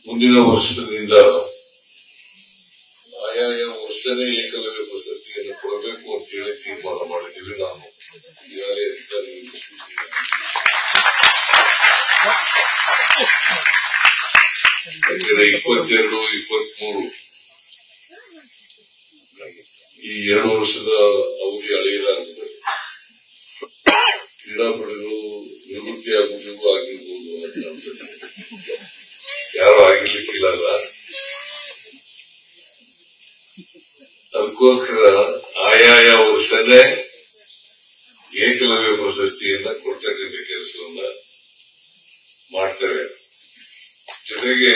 ಮುಂದಿನ ವರ್ಷದಿಂದ ಆಯಾಯ ವರ್ಷನೇ ಏಕಲವ್ಯ ಪ್ರಶಸ್ತಿಯನ್ನು ಕೊಡಬೇಕು ಅಂತ ಹೇಳಿ ತೀರ್ಮಾನ ಮಾಡಿದ್ದೀವಿ. ನಾನು ಈಗಾಗಲೇ ಅಧಿಕಾರಿಗಳಿಗೆ ಸೂಚನೆ ಯಾಕಂದ್ರೆ 22, 23 ಈ 2 ವರ್ಷದ ಅವಧಿ ಹಳೆಯದಾಗಿದೆ. ಕ್ರೀಡಾಪಟುಗಳು ನಿವೃತ್ತಿ ಆಗುವುದು ಆಗಿರ್ಬೋದು ಅಂತ ಯಾರು ಆಗಿರ್ಲಿಕ್ಕಿಲ್ಲ. ಅದಕ್ಕೋಸ್ಕರ ಆಯಾಯ ವರ್ಷನೇ ಏಕಲವ್ಯ ಪ್ರಶಸ್ತಿಯನ್ನ ಕೊಡ್ತಕ್ಕಂಥ ಕೆಲಸವನ್ನ ಮಾಡ್ತೇವೆ. ಜೊತೆಗೆ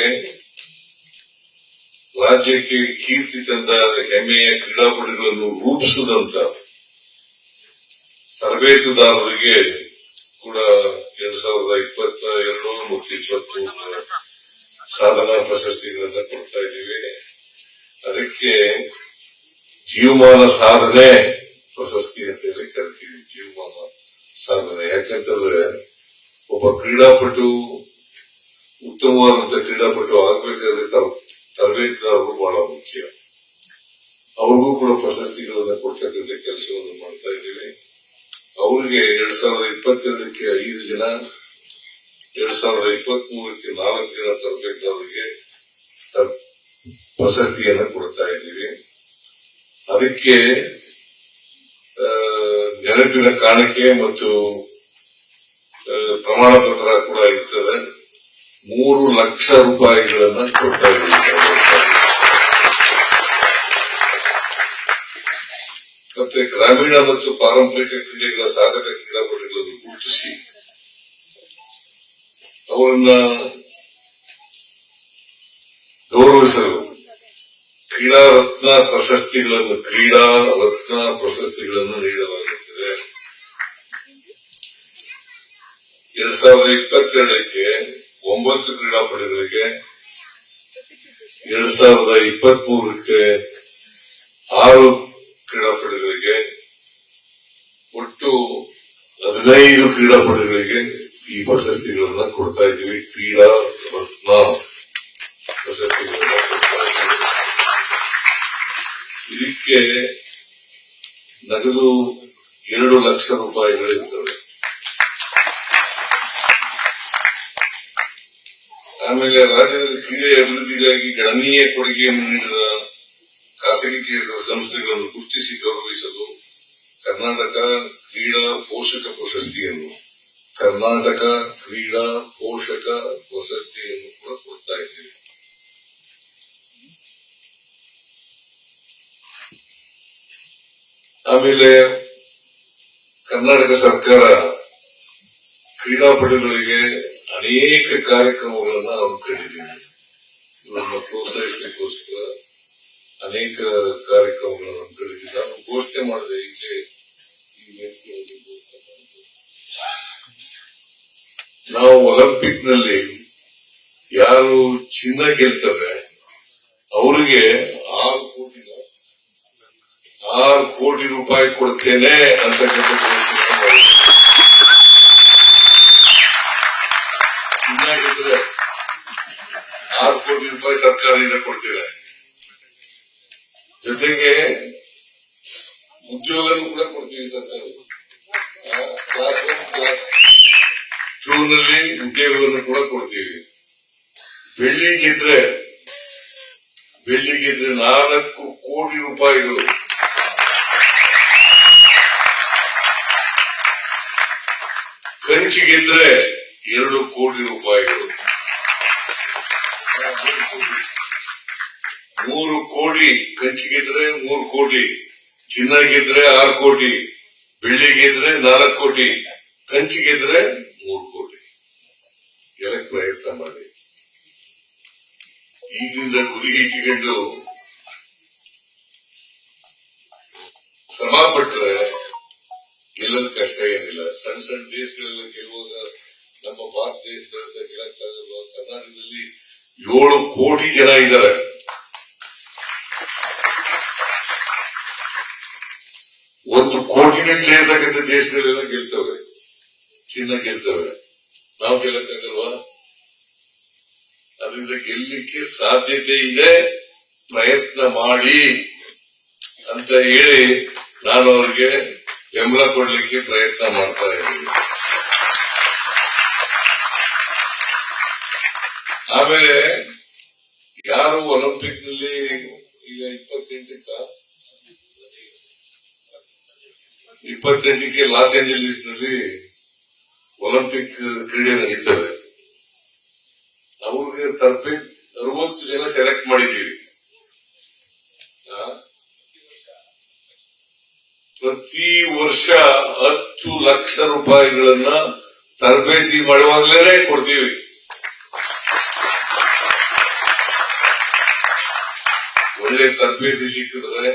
ರಾಜ್ಯಕ್ಕೆ ಕೀರ್ತಿ ತಂದ ಹೆಮ್ಮೆಯ ಕ್ರೀಡಾಪಟುಗಳನ್ನು ರೂಪಿಸಿದಂತ ತರಬೇತುದಾರರಿಗೆ ಕೂಡ 2022 ಮತ್ತು 23 ಸಾಧನಾ ಪ್ರಶಸ್ತಿಗಳನ್ನ ಕೊಡ್ತಾ ಇದ್ದೀವಿ. ಅದಕ್ಕೆ ಜೀವಮಾನ ಸಾಧನೆ ಪ್ರಶಸ್ತಿ ಅಂತ ಹೇಳಿ ಕರಿತೀವಿ. ಜೀವಮಾನ ಸಾಧನೆ ಯಾಕಂತಂದ್ರೆ ಒಬ್ಬ ಕ್ರೀಡಾಪಟು ಉತ್ತಮವಾದಂತಹ ಕ್ರೀಡಾಪಟು ಆಗ್ಬೇಕಾದ್ರೆ ತರಬೇತುದಾರರು ಬಹಳ ಮುಖ್ಯ. ಅವ್ರಿಗೂ ಕೂಡ ಪ್ರಶಸ್ತಿಗಳನ್ನ ಕೊಡ್ತಕ್ಕಂಥ ಕೆಲಸವನ್ನು ಮಾಡ್ತಾ ಇದ್ದೀವಿ. ಅವರಿಗೆ 2022ಕ್ಕೆ 5 ಜನ, 2023ಕ್ಕೆ 4 ಜನ ತರಬೇತುದಾರರಿಗೆ ಪ್ರಶಸ್ತಿಯನ್ನು ಕೊಡ್ತಾ ಇದ್ದೀವಿ. ಅದಕ್ಕೆ ನೆನಪಿನ ಕಾಣಿಕೆ ಮತ್ತು ಪ್ರಮಾಣ ಪತ್ರ ಕೂಡ ಇರ್ತದೆ. 3 ಲಕ್ಷ ರೂಪಾಯಿಗಳನ್ನ ಕೊಡ್ತಾ ಇದ್ದೀವಿ. ಮತ್ತೆ ಗ್ರಾಮೀಣ ಮತ್ತು ಪಾರಂಪರಿಕ ಕ್ರೀಡೆಗಳ ಸಾಧಕ ಕ್ರೀಡಾಪಟುಗಳನ್ನು ಗುರುತಿಸಿ ಅವರನ್ನ ಗೌರವಿಸಲು ಕ್ರೀಡಾ ರತ್ನ ಪ್ರಶಸ್ತಿಗಳನ್ನು ನೀಡಲಾಗುತ್ತದೆ. 2022ಕ್ಕೆ 9 ಕ್ರೀಡಾಪಟುಗಳಿಗೆ, 2023ಕ್ಕೆ 6 ಕ್ರೀಡಾಪಟುಗಳಿಗೆ, ಒಟ್ಟು 15 ಕ್ರೀಡಾಪಟುಗಳಿಗೆ ಈ ಪ್ರಶಸ್ತಿಗಳನ್ನ ಕೊಡ್ತಾ ಇದ್ದೀವಿ. ಕ್ರೀಡಾ ರತ್ನ ಪ್ರಶಸ್ತಿಗಳನ್ನ ಕೊಡ್ತಾ ಇದ್ದೀವಿ. ಇದಕ್ಕೆ ನಗದು 2 ಲಕ್ಷ ರೂಪಾಯಿಗಳಿರ್ತವೆ. ಆಮೇಲೆ ರಾಜ್ಯದಲ್ಲಿ ಕ್ರೀಡೆ ಅಭಿವೃದ್ಧಿಗಾಗಿ ಗಣನೀಯ ಕೊಡುಗೆಯನ್ನು ನೀಡಿದ ಖಾಸಗಿ ಸಂಸ್ಥೆಗಳನ್ನು ಗುರುತಿಸಿ ಗೌರವಿಸಲು ಕರ್ನಾಟಕ ಕ್ರೀಡಾ ಪೋಷಕ ಪ್ರಶಸ್ತಿಯನ್ನು ಕೂಡ ಕೊಡ್ತಾ ಇದ್ದೀವಿ. ಆಮೇಲೆ ಕರ್ನಾಟಕ ಸರ್ಕಾರ ಕ್ರೀಡಾಪಟುಗಳಿಗೆ ಅನೇಕ ಕಾರ್ಯಕ್ರಮಗಳನ್ನ ಹಮ್ಮಿಕೊಂಡಿದ್ದೀವಿ. ಇವರನ್ನ ಪ್ರೋತ್ಸಾಹಿಸಲಿಕ್ಕೋಸ್ಕರ ಅನೇಕ ಕಾರ್ಯಕ್ರಮಗಳನ್ನು ಹಮ್ಮಿಕೊಂಡಿದ್ದೀವಿ. ನಾನು ಘೋಷಣೆ ಮಾಡಿದೆ ಇಲ್ಲೇ ನಾವು ಒಲಿಂಪಿಕ್ ನಲ್ಲಿ ಯಾರು ಚಿನ್ನ ಗೆಲ್ತಾರೆ ಅವರಿಗೆ 6 ಕೋಟಿ ರೂಪಾಯಿ ಕೊಡ್ತೇನೆ ಅಂತಕ್ಕಂಥ ಘೋಷಣೆ ಮಾಡಿದೆ. ಚಿನ್ನ ಗೆದ್ರೆ 6 ಕೋಟಿ ರೂಪಾಯಿ ಸರ್ಕಾರದಿಂದ ಕೊಡ್ತೇವೆ. ಜೊತೆಗೆ ಉದ್ಯೋಗನೂ ಕೂಡ ಕೊಡ್ತೀವಿ. ಸರ್ಕಾರ ಕ್ಲಾಸ್ 2 ನಲ್ಲಿ ಉದ್ಯೋಗವನ್ನು ಕೂಡ ಕೊಡ್ತೀವಿ. ಬೆಳ್ಳಿ ಗೆದ್ರೆ 4 ಕೋಟಿ ರೂಪಾಯಿಗಳು, ಕಂಚಿ ಗೆದ್ರೆ 2 ಕೋಟಿ ರೂಪಾಯಿಗಳು, 3 ಕೋಟಿ ಕಂಚಿ ಗೆದ್ರೆ 3 ಕೋಟಿ, ಚಿನ್ನ ಗೆದ್ರೆ 6 ಕೋಟಿ, ಬೆಳ್ಳಿ ಗೆದ್ರೆ 4 ಕೋಟಿ, ಕಂಚಿ ಗೆದ್ರೆ 3 ಕೋಟಿ. ಗೆಲ್ಲಕ್ಕೆ ಪ್ರಯತ್ನ ಮಾಡಿ. ಈಗಿನಿಂದ ಗುರಿ ಇಟ್ಟುಕೊಂಡು ಶ್ರಮ ಪಟ್ಟರೆ ಗೆಲ್ಲದ ಕಷ್ಟ ಏನಿಲ್ಲ. ಸಣ್ಣ ದೇಶಗಳೆಲ್ಲ ಗೆಲ್ಲುವಾಗ ನಮ್ಮ ಭಾರತ ದೇಶದಂತ ಗೆಲ್ಲಕ್ಕಾಗಲ್ಲ. ಕರ್ನಾಟಕದಲ್ಲಿ 7 ಕೋಟಿ ಜನ ಇದ್ದಾರೆ. 1 ಕೋಟಿನಲ್ಲಿ ಇರತಕ್ಕಂಥ ದೇಶಗಳೆಲ್ಲ ಗೆಲ್ತವೆ, ಚಿನ್ನ ಗೆಲ್ತವೆ. ನಾವು ಗೆಲ್ಲಕ್ಕಾಗಲ್ವಾ? ಅದರಿಂದ ಗೆಲ್ಲಲಿಕ್ಕೆ ಸಾಧ್ಯತೆ ಇದೆ, ಪ್ರಯತ್ನ ಮಾಡಿ ಅಂತ ಹೇಳಿ ನಾನು ಅವ್ರಿಗೆ ಬೆಂಬಲ ಕೊಡ್ಲಿಕ್ಕೆ ಪ್ರಯತ್ನ ಮಾಡ್ತಾ ಇದ್ದೀನಿ. ಆಮೇಲೆ ಯಾರು ಒಲಿಂಪಿಕ್ ನಲ್ಲಿ ಈಗ 28ಕ್ಕೆ ಲಾಸ್ ಏಂಜಲೀಸ್ ನಲ್ಲಿ ಒಲಿಂಪಿಕ್ ಕ್ರೀಡೆ ನಡೀತವೆ. ಅವ್ರಿಗೆ ತರಬೇತಿ 60 ಜನ ಸೆಲೆಕ್ಟ್ ಮಾಡಿದ್ದೀವಿ. ಪ್ರತಿ ವರ್ಷ 10 ಲಕ್ಷ ರೂಪಾಯಿಗಳನ್ನ ತರಬೇತಿ ಮಾಡುವಾಗಲೇ ಕೊಡ್ತೀವಿ. ಒಳ್ಳೆ ತರಬೇತಿ ಸಿಕ್ಕಿದ್ರೆ,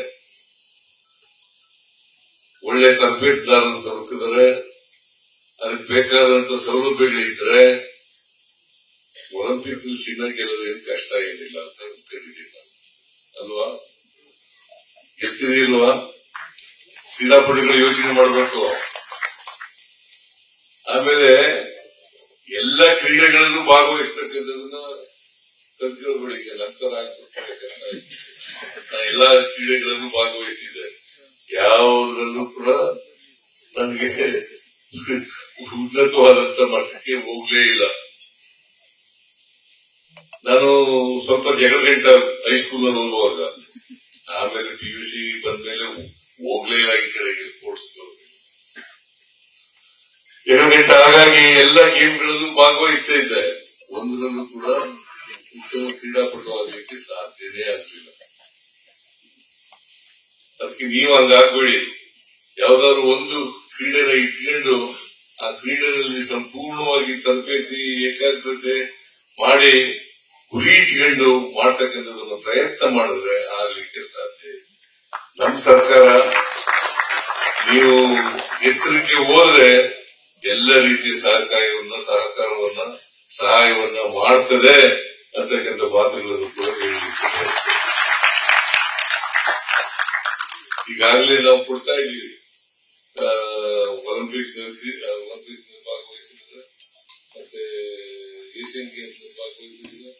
ಒಳ್ಳೆ ತರಬೇತಿದಾರರು ದೊರಕಿದ್ರೆ, ಅದಕ್ಕೆ ಬೇಕಾದಂತ ಸೌಲಭ್ಯಗಳಿದ್ರೆ ಒಲಿಂಪಿಕ್ ಚಿನ್ನ ಗೆಲ್ಲೋದೇನು ಕಷ್ಟ ಏನಿಲ್ಲ ಅಂತ ಕೇಳಿದ್ದೀನಿ ನಾನು. ಅಲ್ವಾ? ಗೆಲ್ತೀವಿ ಇಲ್ವಾ? ಕ್ರೀಡಾಪಟುಗಳು ಯೋಚನೆ ಮಾಡಬೇಕು. ಆಮೇಲೆ ಎಲ್ಲ ಕ್ರೀಡೆಗಳಲ್ಲೂ ಭಾಗವಹಿಸ್ತಕ್ಕಂಥದನ್ನ ಕಲ್ತ್ಕೊಳ್ಬೇಡಿ. ನಂತರ ಕಷ್ಟ ಆಯ್ತು. ನಾ ಎಲ್ಲಾ ಕ್ರೀಡೆಗಳಲ್ಲೂ ಭಾಗವಹಿಸಿದ್ದೆ. ಯಾವುದ್ರಲ್ಲೂ ಕೂಡ ನನಗೆ ಉನ್ನತವಾದಂತ ಮಟ್ಟಕ್ಕೆ ಹೋಗ್ಲೇ ಇಲ್ಲ. ನಾನು ಸ್ವಲ್ಪ ಜಗಳಗಂಟ ಹೈಸ್ಕೂಲ್ ನಲ್ಲಿ ಓದುವಾಗ, ಆಮೇಲೆ PUC ಬಂದ್ಮೇಲೆ ಹೋಗ್ಲೇ ಇಲ್ಲ ಈ ಕಡೆಗೆ ಸ್ಪೋರ್ಟ್ಸ್ ಜಗಳಗಂಟ. ಹಾಗಾಗಿ ಎಲ್ಲ ಗೇಮ್ಗಳಲ್ಲೂ ಭಾಗವಹಿಸ್ತಾ ಇದ್ದೆ. ಒಂದರಲ್ಲೂ ಕೂಡ ಉತ್ತಮ ಕ್ರೀಡಾಪಟು ಆಗಲಿಕ್ಕೆ ಸಾಧ್ಯನೇ ಆಗಲಿಲ್ಲ. ಅದಕ್ಕೆ ನೀವು ಹಂಗಾಗ್ಬೇಡಿ. ಯಾವ್ದಾದ್ರು ಒಂದು ಕ್ರೀಡೆನ ಇಟ್ಕೊಂಡು ಆ ಕ್ರೀಡೆಯಲ್ಲಿ ಸಂಪೂರ್ಣವಾಗಿ ತರಬೇತಿ ಏಕಾಗ್ರತೆ ಮಾಡಿ ಗುರಿ ಇಟ್ಕೊಂಡು ಮಾಡ್ತಕ್ಕಂಥದನ್ನ ಪ್ರಯತ್ನ ಮಾಡಿದ್ರೆ ಆಗ್ಲಿಕ್ಕೆ ಸಾಧ್ಯ. ನಮ್ಮ ಸರ್ಕಾರ ನೀವು ಎತ್ತರಕ್ಕೆ ಹೋದ್ರೆ ಎಲ್ಲ ರೀತಿಯ ಸಹಾಯವನ್ನ ಮಾಡ್ತದೆ ಅಂತಕ್ಕಂಥ ಮಾತುಗಳನ್ನು ಕೂಡ ಹೇಳಲಿಕ್ಕೆ ಈಗಾಗಲೇ ನಾವು ಕೊಡ್ತಾ ಇದ್ದೀವಿ. ಒಲಿಂಪಿಕ್ಸ್ ನಲ್ಲಿ ಭಾಗವಹಿಸಿದ್ರೆ, ಮತ್ತೆ ಏಷ್ಯನ್ ಗೇಮ್ಸ್ ನಲ್ಲಿ ಭಾಗವಹಿಸಿದ್ರೆ,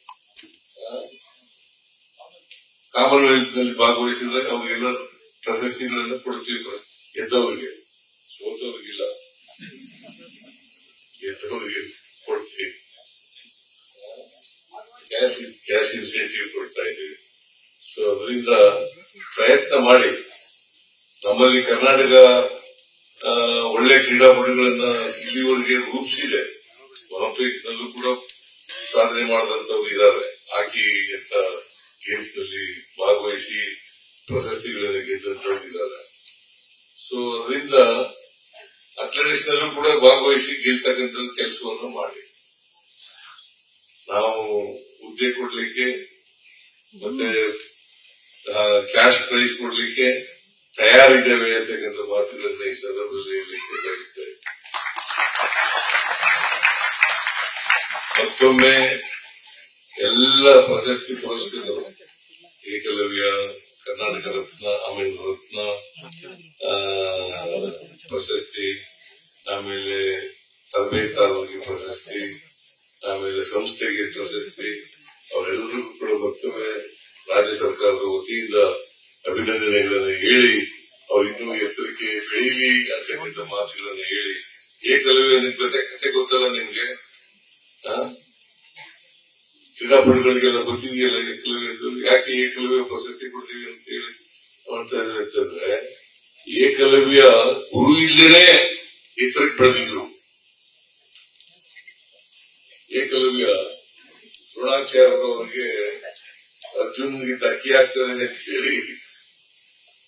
ಕಾಮನ್ವೆಲ್ತ್ ನಲ್ಲಿ ಭಾಗವಹಿಸಿದ್ರೆ ಅವರಿಗೆಲ್ಲ ಪ್ರಶಸ್ತಿಗಳನ್ನು ಕೊಡ್ತೀವಿ. ಗೆದ್ದವರಿಗೆ, ಸೋತವರಿಗಿಲ್ಲ, ಗೆದ್ದವರಿಗೆ ಕೊಡ್ತೀವಿ. ಕ್ಯಾಶ್ ಇನ್ಸೆಂಟಿವ್ ಕೊಡ್ತಾ ಇದ್ದೀವಿ. ಸೊ ಅದರಿಂದ ಪ್ರಯತ್ನ ಮಾಡಿ. ನಮ್ಮಲ್ಲಿ ಕರ್ನಾಟಕ ಒಳ್ಳೆ ಕ್ರೀಡಾಪಟುಗಳನ್ನ ಇಲ್ಲಿವರೆಗೆ ರೂಪಿಸಿದೆ. ಒಲಿಂಪಿಕ್ಸ್ ನಲ್ಲೂ ಕೂಡ ಸಾಧನೆ ಮಾಡಿದಂತವ್ರು ಇದ್ದಾರೆ. ಹಾಕಿ ಅಂತ ಗೇಮ್ಸ್ ನಲ್ಲಿ ಭಾಗವಹಿಸಿ ಪ್ರಶಸ್ತಿಗಳನ್ನು ಗೆದ್ದಂತವ್ರು ಇದ್ದಾರೆ. ಸೊ ಅದರಿಂದ ಅಥ್ಲೆಟಿಕ್ಸ್ ನಲ್ಲೂ ಕೂಡ ಭಾಗವಹಿಸಿ ಗೆಲ್ತಕ್ಕಂಥ ಕೆಲಸವನ್ನು ಮಾಡಿ. ನಾವು ಹುದ್ದೆ ಕೊಡ್ಲಿಕ್ಕೆ ಮತ್ತೆ ಕ್ಯಾಶ್ ಪ್ರೈಸ್ ಕೊಡ್ಲಿಕ್ಕೆ ತಯಾರಿದ್ದೇವೆ ಅಂತಕ್ಕಂಥ ಮಾತುಗಳನ್ನ ಈ ಸಂದರ್ಭದಲ್ಲಿ ಹೇಳಲಿಕ್ಕೆ ಬಯಸ್ತೇವೆ. ಮತ್ತೊಮ್ಮೆ ಎಲ್ಲ ಪ್ರಶಸ್ತಿ ಪುರಸ್ಕೃತರು, ಏಕಲವ್ಯ, ಕರ್ನಾಟಕ ರತ್ನ, ಆಮೇಲೆ ರತ್ನ ಪ್ರಶಸ್ತಿ, ಆಮೇಲೆ ತರಬೇತಾರರಿಗೆ ಪ್ರಶಸ್ತಿ, ಆಮೇಲೆ ಸಂಸ್ಥೆಗೆ ಪ್ರಶಸ್ತಿ, ಅವರೆಲ್ಲರಿಗೂ ಕೂಡ ಮತ್ತೊಮ್ಮೆ ರಾಜ್ಯ ಸರ್ಕಾರದ ವತಿಯಿಂದ ಅಭಿನಂದನೆಗಳನ್ನು ಹೇಳಿ ಅವ್ರು ಇನ್ನೂ ಎತ್ತರಕ್ಕೆ ಬೆಳೀಲಿ ಅಂತಕ್ಕಂಥ ಮಾತುಗಳನ್ನು ಹೇಳಿ, ಏಕಲವ್ಯ ಕತೆ ಗೊತ್ತಲ್ಲ ನಿಮ್ಗೆ? ಕ್ರೀಡಾಪಟುಗಳಿಗೆಲ್ಲ ಗೊತ್ತಿದೆಯಲ್ಲ ಏಕಲವ್ಯ. ಯಾಕೆ ಏಕಲವ್ಯ ಪ್ರಶಸ್ತಿ ಕೊಡ್ತೀವಿ ಅಂತ ಹೇಳಿ ಅಂತಂದ್ರೆ, ಏಕಲವ್ಯ ಗುರು ಇಲ್ಲದೇ ಎತ್ತರಕ್ಕೆ ಬೆಳೆದಿದ್ರು. ಏಕಲವ್ಯ ದ್ರೋಣಾಚಾರ್ಯರವರಿಗೆ ಅರ್ಜುನ್ಗೆ ಧಕ್ಕೆ ಆಗ್ತದೆ ಅಂತ ಹೇಳಿ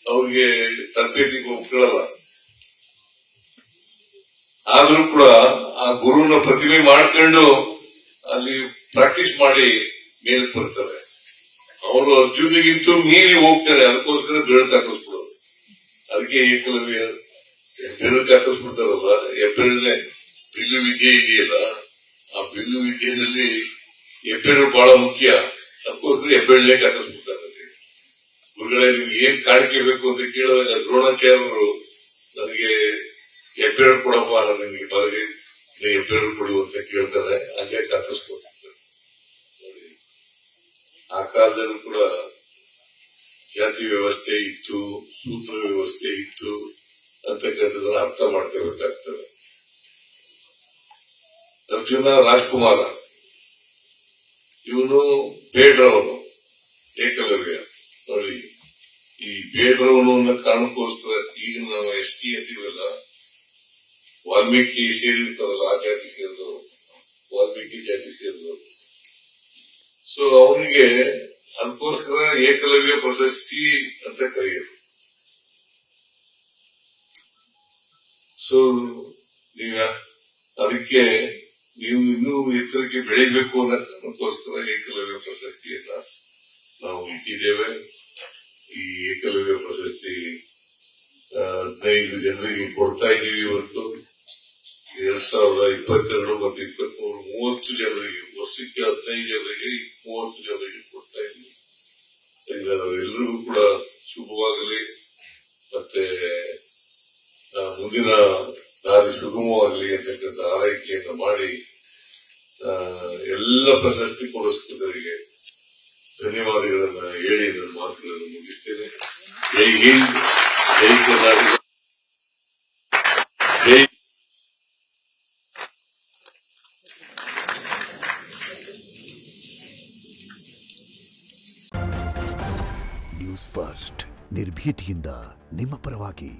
ಅವ್ರಿಗೆ ತರಬೇತಿಗೆ ಒಪ್ಕೊಳ್ಳಲ್ಲ. ಆದ್ರೂ ಕೂಡ ಆ ಗುರುನ ಪ್ರತಿಮೆ ಮಾಡ್ಕೊಂಡು ಅಲ್ಲಿ ಪ್ರಾಕ್ಟೀಸ್ ಮಾಡಿ ಮೇಲಕ್ಕೆ ಬರ್ತಾರೆ. ಅವರು ಅರ್ಜುನಿಗಿಂತೂ ಮೀರಿ ಹೋಗ್ತಾರೆ. ಅದಕ್ಕೋಸ್ಕರ ಬೆರಳು ಹಾಕಿಸ್ಬಿಡೋದು. ಅದಕ್ಕೆ ಏಕಲವ್ಯ ಬೆರಳು ಹಾಕಿಸ್ಬಿಡ್ತಾರಲ್ಲ. ಹೆಬ್ಬೆರಳನೆ ಬಿಲ್ಲು ವಿದ್ಯೆ ಇದೆಯಲ್ಲ, ಆ ಬಿಲ್ಲು ವಿದ್ಯೆಯಲ್ಲಿ ಹೆಬ್ಬೆರಳು ಬಹಳ ಮುಖ್ಯ. ಅದಕ್ಕೋಸ್ಕರ ಹೆಬ್ಬೆರಳನೆ ಹಾಕಿಸ್ಬಿಡ್ತಾರೆ. ಗುರುಗಳೇ, ನಿಮ್ಗೆ ಏನ್ ಕಾಣಿಕೆ ಬೇಕು ಅಂತ ಕೇಳಿದಾಗ ದ್ರೋಣಾಚಾರ್ಯರು ನನಗೆ ಹೆಬ್ಬೆರಳು ಕೊಡಪ್ಪ, ನಿಮ್ಗೆ ಬಲಗೈ ಹೆಬ್ಬೆರಳು ಕೊಡು ಅಂತ ಕೇಳ್ತಾರೆ. ಹಂಗೆ ಕತ್ತಿಸ್ಕೊಡ್ತಾರೆ. ಆ ಕಾಲದಲ್ಲೂ ಕೂಡ ಜಾತಿ ವ್ಯವಸ್ಥೆ ಇತ್ತು, ಸೂತ್ರ ವ್ಯವಸ್ಥೆ ಇತ್ತು ಅಂತಕ್ಕಂಥದ್ದನ್ನ ಅರ್ಥ ಮಾಡ್ಕೋಬೇಕಾಗ್ತದೆ. ಅರ್ಜುನ ರಾಜ್ಕುಮಾರ ಇವನು ಬೇಡ್ರವನು, ಏಕಲವ್ಯ ನೋಡಿ. ಈ ಬೇಡ್ರವನು ಅನ್ನೋ ಕಾರಣಕ್ಕೋಸ್ಕರ ಈಗ ನಾವು ST ಅಂತೀವಲ್ಲ, ವಾಲ್ಮೀಕಿ ಸೇರಿರ್ತಾರಲ್ಲ ಆ ಜಾತಿ ಸೇರಿದವರು, ವಾಲ್ಮೀಕಿ ಜಾತಿ ಸೇರಿದವರು. ಸೊ ಅವನಿಗೆ ಅದಕ್ಕೋಸ್ಕರ ಏಕಲವ್ಯ ಪ್ರಶಸ್ತಿ ಅಂತ ಕರೆಯೋದು. ಸೊ ನೀವು ಅದಕ್ಕೆ ನೀವು ಇನ್ನೂ ಎತ್ತರಕ್ಕೆ ಬೆಳಿಬೇಕು ಅನ್ನೋ ಕಾರಣಕ್ಕೋಸ್ಕರ ಏಕಲವ್ಯ ಪ್ರಶಸ್ತಿಯನ್ನ ನಾವು ಇಟ್ಟಿದ್ದೇವೆ. ಈ ಏಕಲವ್ಯ ಪ್ರಶಸ್ತಿ 15 ಜನರಿಗೆ ಕೊಡ್ತಾ ಇದ್ದೀವಿ ಇವತ್ತು. 2022 ಮತ್ತು 23 30 ಜನರಿಗೆ, ವರ್ಷಕ್ಕೆ 15 ಜನರಿಗೆ 30 ಜನರಿಗೆ ಕೊಡ್ತಾ ಇದ್ದೀವಿ. ಎಲ್ಲರಿಗೂ ಕೂಡ ಶುಭವಾಗಲಿ, ಮತ್ತೆ ಮುಂದಿನ ದಾರಿ ಸುಗಮವಾಗಲಿ ಅಂತಕ್ಕಂಥ ಆರೈಕೆಯನ್ನು ಮಾಡಿ ಎಲ್ಲ ಪ್ರಶಸ್ತಿ ಪುರಸ್ಕೃತರಿಗೆ ಧನ್ಯವಾದಗಳನ್ನ ಹೇಳಿ ನನ್ನ ಮಾತುಗಳನ್ನು ಮುಗಿಸ್ತೇನೆ. ಜೈ ಹಿಂದ್, ಜೈ ಕರ್ನಾಟಕ, ಜೈ. ನ್ಯೂಸ್ ಫಸ್ಟ್, ನಿರ್ಭೀತಿಯಿಂದ ನಿಮ್ಮ ಪರವಾಗಿ.